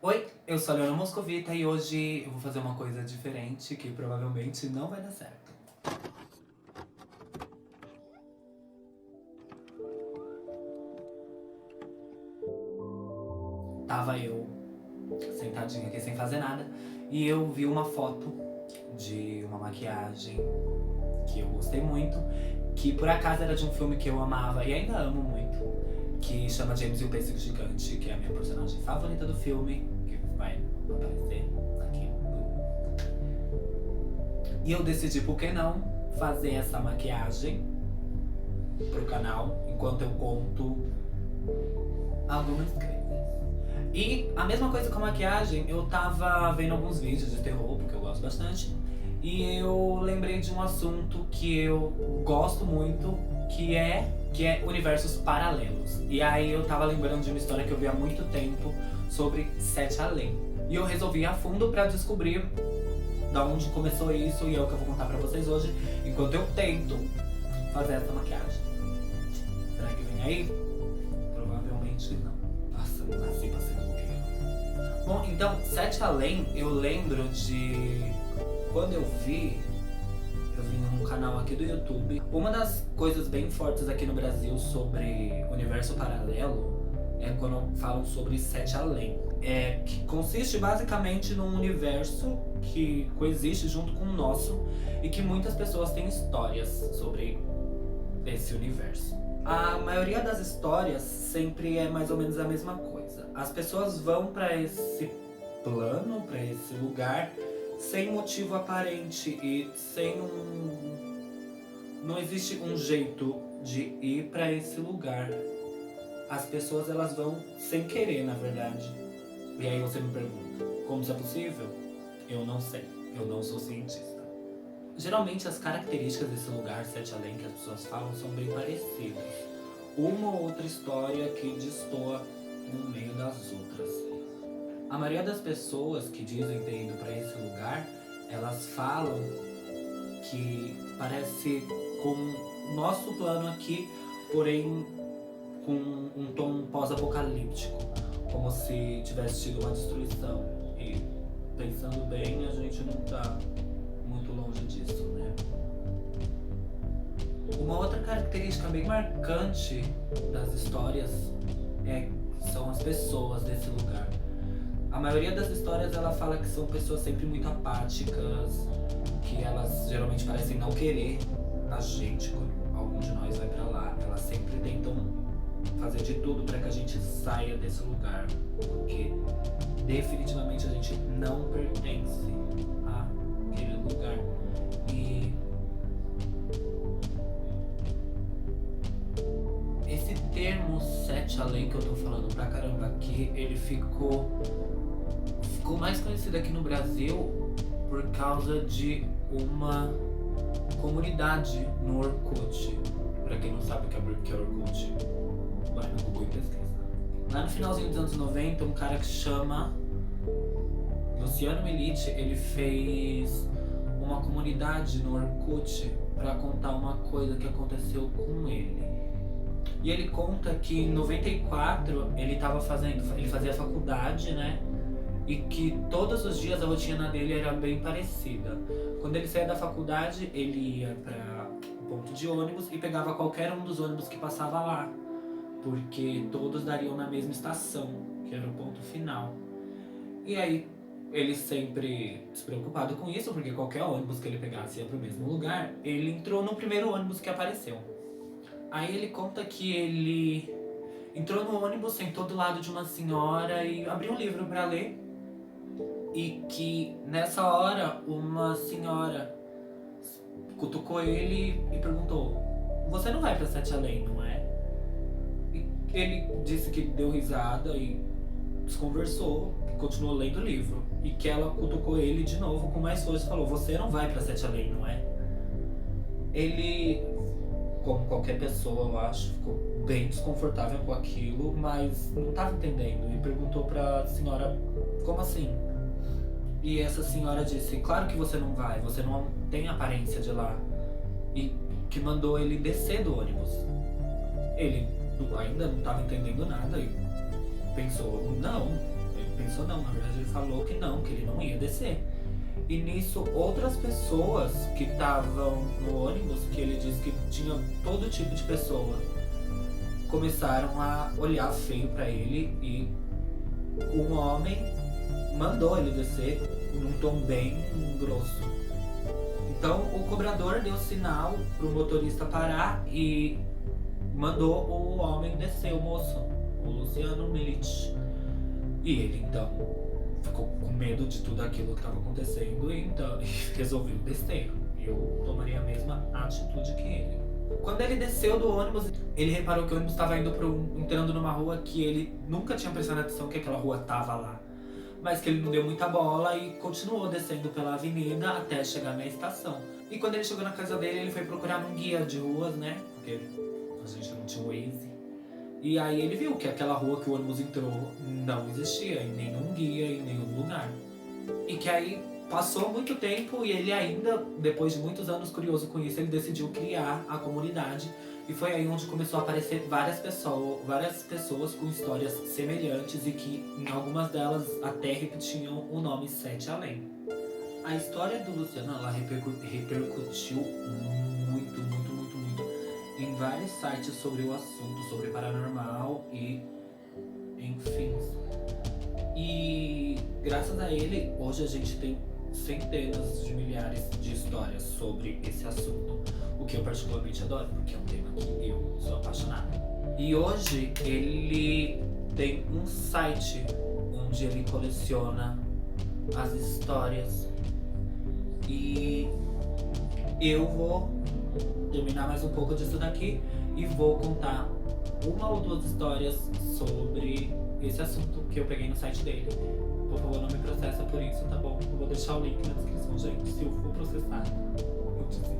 Oi, eu sou a Leona Moscovita e hoje eu vou fazer uma coisa diferente que provavelmente não vai dar certo. Tava eu sentadinha aqui sem fazer nada e eu vi uma foto de uma maquiagem que eu gostei muito, que por acaso era de um filme que eu amava e ainda amo muito, que chama James e o Pêssego Gigante, que é a minha personagem favorita do filme, que vai aparecer aqui. E eu decidi, por que não, fazer essa maquiagem pro canal enquanto eu conto algumas coisas. E a mesma coisa com a maquiagem, eu tava vendo alguns vídeos de terror, porque eu gosto bastante, e eu lembrei de um assunto que eu gosto muito, que é universos paralelos. E aí eu tava lembrando de uma história que eu vi há muito tempo sobre Sete Além. E eu resolvi ir a fundo pra descobrir da onde começou isso, e é o que eu vou contar pra vocês hoje, enquanto eu tento fazer essa maquiagem. Será que vem aí? Provavelmente não. Nossa, não nasci pra ser blogueiro. Bom, então, Sete Além, eu lembro de... Quando eu vi num canal aqui do YouTube. Uma das coisas bem fortes aqui no Brasil sobre universo paralelo é quando falam sobre Sete Além. Que consiste basicamente num universo que coexiste junto com o nosso e que muitas pessoas têm histórias sobre esse universo. A maioria das histórias sempre é mais ou menos a mesma coisa. As pessoas vão para esse plano, para esse lugar, sem motivo aparente e sem não existe um jeito de ir para esse lugar. As pessoas elas vão sem querer, na verdade. E aí você me pergunta, como isso é possível? Eu não sei, eu não sou cientista. Geralmente as características desse lugar, Sete Além, que as pessoas falam, são bem parecidas. Uma ou outra história que destoa no meio das outras. A maioria das pessoas que dizem ter ido para esse lugar, elas falam que parece com o nosso plano aqui, porém com um tom pós-apocalíptico, como se tivesse tido uma destruição. E pensando bem, a gente não tá muito longe disso, né? Uma outra característica bem marcante das histórias são as pessoas desse lugar. A maioria das histórias ela fala que são pessoas sempre muito apáticas, que elas geralmente parecem não querer a gente quando algum de nós vai pra lá. Elas sempre tentam fazer de tudo para que a gente saia desse lugar, porque definitivamente a gente não pertence àquele lugar. E esse termo Sete Além que eu tô falando pra caramba aqui, ele ficou mais conhecido aqui no Brasil por causa de uma comunidade no Orkut. Pra quem não sabe o que é Orkut, vai no Google e pesquisa. Lá no finalzinho dos anos 90, um cara que chama Luciano Milite, ele fez uma comunidade no Orkut pra contar uma coisa que aconteceu com ele. E ele conta que em 94 ele fazia faculdade, né? E que todos os dias a rotina dele era bem parecida. Quando ele saía da faculdade, ele ia para o ponto de ônibus e pegava qualquer um dos ônibus que passava lá, porque todos dariam na mesma estação, que era o ponto final. E aí, ele sempre despreocupado com isso, porque qualquer ônibus que ele pegasse ia para o mesmo lugar, ele entrou no primeiro ônibus que apareceu. Aí ele conta que ele entrou no ônibus, sentou do lado de uma senhora e abriu um livro para ler. E que nessa hora uma senhora cutucou ele e perguntou: "Você não vai pra Sete Além, não é?" E ele disse que deu risada e desconversou, continuou lendo o livro. E que ela cutucou ele de novo com mais força e falou: "Você não vai pra Sete Além, não é?" Ele, como qualquer pessoa, eu acho, ficou bem desconfortável com aquilo, mas não estava entendendo e perguntou pra senhora: "Como assim?" E essa senhora disse: "Claro que você não vai, você não tem aparência de lá." E que mandou ele descer do ônibus. Ele ainda não estava entendendo nada e pensou: pensou não, na verdade ele falou que não, que ele não ia descer. E nisso, outras pessoas que estavam no ônibus, que ele disse que tinha todo tipo de pessoa, começaram a olhar feio pra ele e um homem mandou ele descer num tom bem grosso. Então o cobrador deu sinal pro motorista parar e mandou o homem descer, o moço, o Luciano Milic. E ele então ficou com medo de tudo aquilo que estava acontecendo e então resolveu descer. Eu tomaria a mesma atitude que ele. Quando ele desceu do ônibus, ele reparou que o ônibus estava entrando numa rua que ele nunca tinha prestado atenção que aquela rua estava lá. Mas que ele não deu muita bola e continuou descendo pela avenida até chegar na estação. E quando ele chegou na casa dele, ele foi procurar num guia de ruas, né? Porque a gente não tinha o Waze. E aí ele viu que aquela rua que o ônibus entrou não existia em nenhum guia, em nenhum lugar. E que aí passou muito tempo e ele ainda, depois de muitos anos curioso com isso, ele decidiu criar a comunidade. E foi aí onde começou a aparecer várias pessoas com histórias semelhantes e que em algumas delas até repetiam o nome Sete Além. A história do Luciano, ela repercutiu muito em vários sites sobre o assunto, sobre paranormal e enfim. E graças a ele, hoje a gente tem centenas de milhares de histórias sobre esse assunto, o que eu particularmente adoro, porque é um tema que eu sou apaixonado. E hoje ele tem um site onde ele coleciona as histórias e eu vou terminar mais um pouco disso daqui e vou contar uma ou duas histórias sobre esse assunto que eu peguei no site dele. Por favor, não me processa por isso, tá bom? Eu vou deixar o link na descrição, gente. Se eu for processado, eu te digo.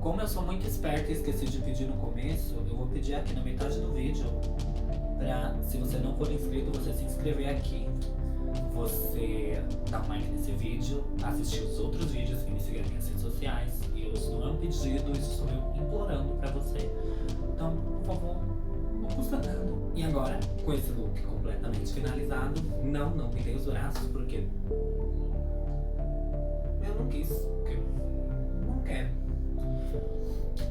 Como eu sou muito esperta e esqueci de pedir no começo, eu vou pedir aqui na metade do vídeo pra, se você não for inscrito, você se inscrever aqui. Você dar um like nesse vídeo, assistir os outros vídeos e me seguir nas minhas redes sociais. E isso não é um pedido, isso sou eu implorando pra você. Então, por favor, não custa nada. E agora, com esse look completamente finalizado, não pintei os braços porque eu não quis, porque eu não quero.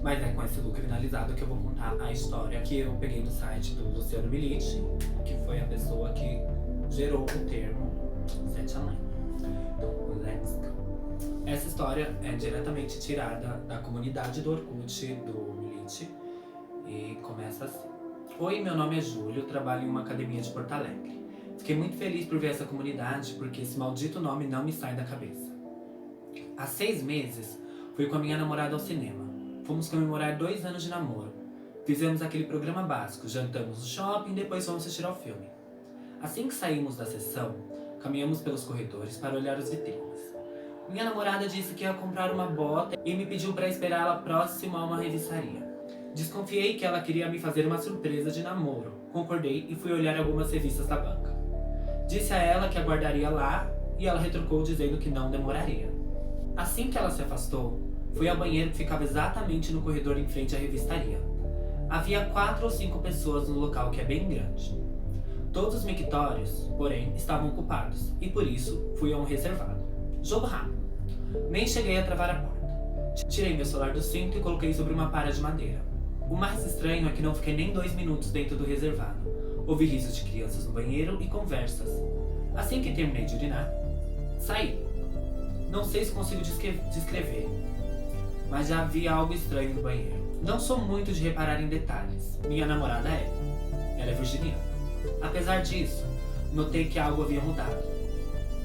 Mas é com esse look finalizado que eu vou contar a história que eu peguei no site do Luciano Milic, que foi a pessoa que gerou o termo Sete Além. Então, let's go. Essa história é diretamente tirada da comunidade do Orkut do Milic e começa assim. Oi, meu nome é Júlio, trabalho em uma academia de Porto Alegre. Fiquei muito feliz por ver essa comunidade porque esse maldito nome não me sai da cabeça. Há 6 meses, fui com a minha namorada ao cinema. Fomos comemorar 2 anos de namoro. Fizemos aquele programa básico, jantamos no shopping e depois fomos assistir ao filme. Assim que saímos da sessão, caminhamos pelos corredores para olhar as vitrines. Minha namorada disse que ia comprar uma bota e me pediu para esperá-la próximo a uma revistaria. Desconfiei que ela queria me fazer uma surpresa de namoro. Concordei e fui olhar algumas revistas da banca. Disse a ela que aguardaria lá e ela retrucou dizendo que não demoraria. Assim que ela se afastou, fui ao banheiro que ficava exatamente no corredor em frente à revistaria. Havia 4 ou 5 pessoas no local que é bem grande. Todos os mictórios, porém, estavam ocupados e por isso fui a um reservado. Jogo rápido. Nem cheguei a travar a porta. Tirei meu celular do cinto e coloquei sobre uma para de madeira. O mais estranho é que não fiquei nem 2 minutos dentro do reservado. Ouvi risos de crianças no banheiro e conversas. Assim que terminei de urinar, saí. Não sei se consigo descrever, mas já havia algo estranho no banheiro. Não sou muito de reparar em detalhes. Minha namorada é. Ela é virginiana. Apesar disso, notei que algo havia mudado.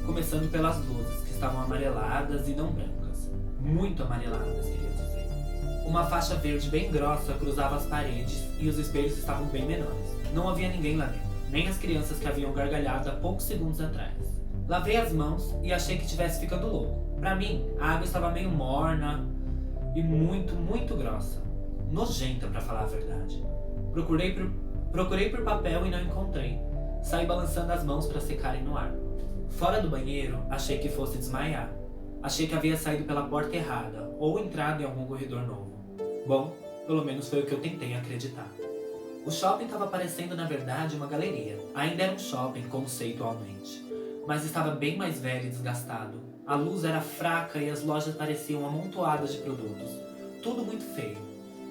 Começando pelas luzes, que estavam amareladas e não brancas. Muito amareladas, queria dizer. Uma faixa verde bem grossa cruzava as paredes e os espelhos estavam bem menores. Não havia ninguém lá dentro, nem as crianças que haviam gargalhado há poucos segundos atrás. Lavei as mãos e achei que estivesse ficando louco. Pra mim, a água estava meio morna e muito grossa. Nojenta, pra falar a verdade. Procurei por papel e não encontrei. Saí balançando as mãos para secarem no ar. Fora do banheiro, achei que fosse desmaiar. Achei que havia saído pela porta errada ou entrado em algum corredor novo. Bom, pelo menos foi o que eu tentei acreditar. O shopping estava parecendo, na verdade, uma galeria. Ainda era um shopping conceitualmente, mas estava bem mais velho e desgastado. A luz era fraca e as lojas pareciam amontoadas de produtos. Tudo muito feio.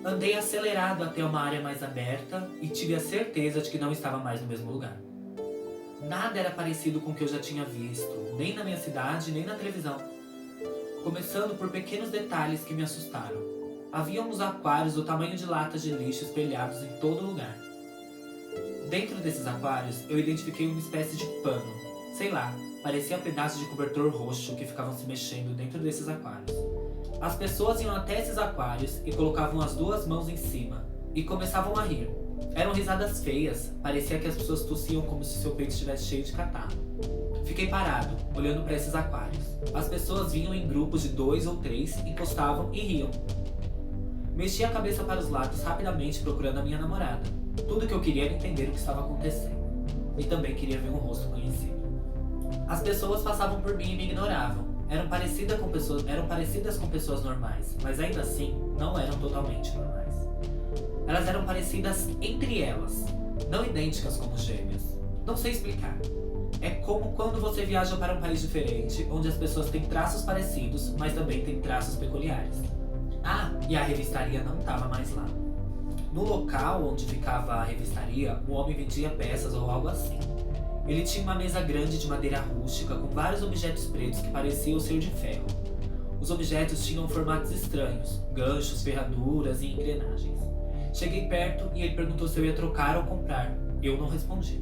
Andei acelerado até uma área mais aberta e tive a certeza de que não estava mais no mesmo lugar. Nada era parecido com o que eu já tinha visto, nem na minha cidade, nem na televisão. Começando por pequenos detalhes que me assustaram. Havia uns aquários do tamanho de latas de lixo espelhados em todo lugar. Dentro desses aquários, eu identifiquei uma espécie de pano. Sei lá, parecia pedaços de cobertor roxo que ficavam se mexendo dentro desses aquários. As pessoas iam até esses aquários e colocavam as duas mãos em cima e começavam a rir. Eram risadas feias, parecia que as pessoas tossiam como se seu peito estivesse cheio de catarro. Fiquei parado, olhando para esses aquários. As pessoas vinham em grupos de 2 ou 3, encostavam e riam. Mexi a cabeça para os lados rapidamente procurando a minha namorada. Tudo que eu queria era entender o que estava acontecendo. E também queria ver um rosto conhecido. As pessoas passavam por mim e me ignoravam. Eram parecidas com pessoas normais, mas ainda assim não eram totalmente normais. Elas eram parecidas entre elas, não idênticas como gêmeas. Não sei explicar. É como quando você viaja para um país diferente, onde as pessoas têm traços parecidos, mas também têm traços peculiares. Ah, e a revistaria não estava mais lá. No local onde ficava a revistaria, o homem vendia peças ou algo assim. Ele tinha uma mesa grande de madeira rústica com vários objetos pretos que pareciam ser de ferro. Os objetos tinham formatos estranhos, ganchos, ferraduras e engrenagens. Cheguei perto e ele perguntou se eu ia trocar ou comprar. Eu não respondi.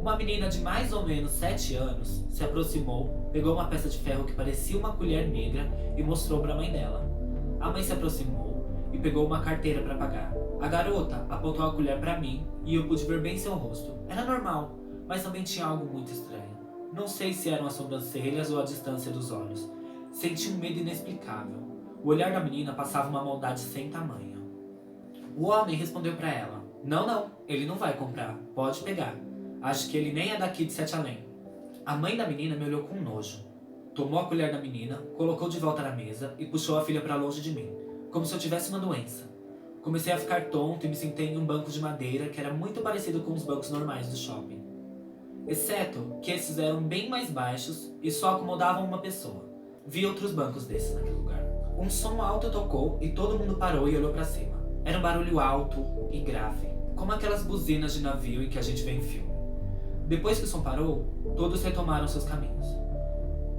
Uma menina de mais ou menos 7 anos se aproximou, pegou uma peça de ferro que parecia uma colher negra e mostrou para a mãe dela. A mãe se aproximou e pegou uma carteira para pagar. A garota apontou a colher para mim e eu pude ver bem seu rosto. Era normal, mas também tinha algo muito estranho. Não sei se eram as sobrancelhas ou a distância dos olhos. Senti um medo inexplicável. O olhar da menina passava uma maldade sem tamanho. O homem respondeu para ela: Não, ele não vai comprar. Pode pegar. Acho que ele nem é daqui de Sete Além. A mãe da menina me olhou com nojo. Tomou a colher da menina, colocou de volta na mesa e puxou a filha para longe de mim, como se eu tivesse uma doença. Comecei a ficar tonto e me sentei em um banco de madeira que era muito parecido com os bancos normais do shopping. Exceto que esses eram bem mais baixos e só acomodavam uma pessoa. Vi outros bancos desses naquele lugar. Um som alto tocou e todo mundo parou e olhou para cima. Era um barulho alto e grave, como aquelas buzinas de navio em que a gente vê em filme. Depois que o som parou, todos retomaram seus caminhos.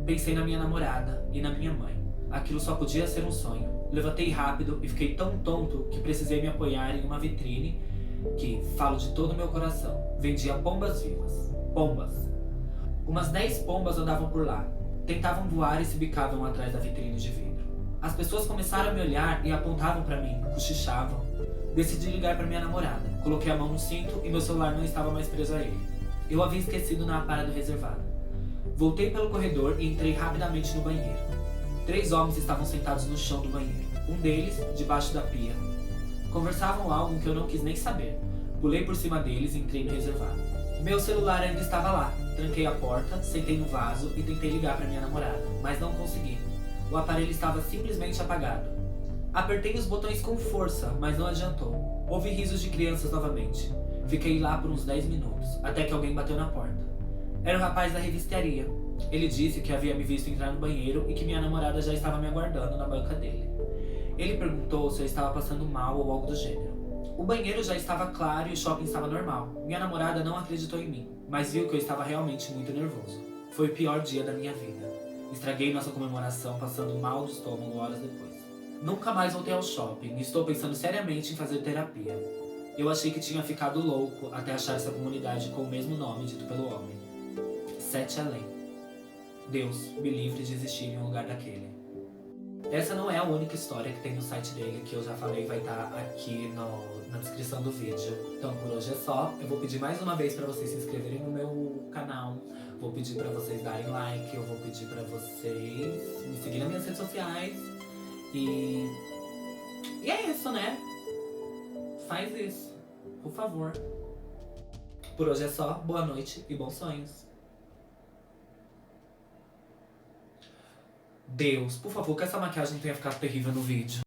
Pensei na minha namorada e na minha mãe. Aquilo só podia ser um sonho. Levantei rápido e fiquei tão tonto que precisei me apoiar em uma vitrine que, falo de todo o meu coração, vendia pombas vivas. Pombas. Umas 10 pombas andavam por lá. Tentavam voar e se bicavam atrás da vitrine de vidro. As pessoas começaram a me olhar e apontavam para mim, cochichavam. Decidi ligar para minha namorada. Coloquei a mão no cinto e meu celular não estava mais preso a ele. Eu havia esquecido na parada do reservado. Voltei pelo corredor e entrei rapidamente no banheiro. 3 homens estavam sentados no chão do banheiro. Um deles, debaixo da pia. Conversavam algo que eu não quis nem saber. Pulei por cima deles e entrei no reservado. Meu celular ainda estava lá. Tranquei a porta, sentei no vaso e tentei ligar para minha namorada, mas não consegui. O aparelho estava simplesmente apagado. Apertei os botões com força, mas não adiantou. Ouvi risos de crianças novamente. Fiquei lá por uns 10 minutos, até que alguém bateu na porta. Era o rapaz da revistaria. Ele disse que havia me visto entrar no banheiro e que minha namorada já estava me aguardando na banca dele. Ele perguntou se eu estava passando mal ou algo do gênero. O banheiro já estava claro e o shopping estava normal. Minha namorada não acreditou em mim, mas viu que eu estava realmente muito nervoso. Foi o pior dia da minha vida. Estraguei nossa comemoração passando mal do estômago horas depois. Nunca mais voltei ao shopping e estou pensando seriamente em fazer terapia. Eu achei que tinha ficado louco até achar essa comunidade com o mesmo nome dito pelo homem. Sete Além. Deus me livre de existir em um lugar daquele. Essa não é a única história que tem no site dele, que eu já falei, vai estar aqui na descrição do vídeo. Então por hoje é só. Eu vou pedir mais uma vez para vocês se inscreverem no meu canal. Vou pedir para vocês darem like. Eu vou pedir para vocês me seguirem nas minhas redes sociais. E é isso, né? Faz isso, por favor. Por hoje é só. Boa noite e bons sonhos. Deus, por favor, que essa maquiagem não tenha ficado terrível no vídeo.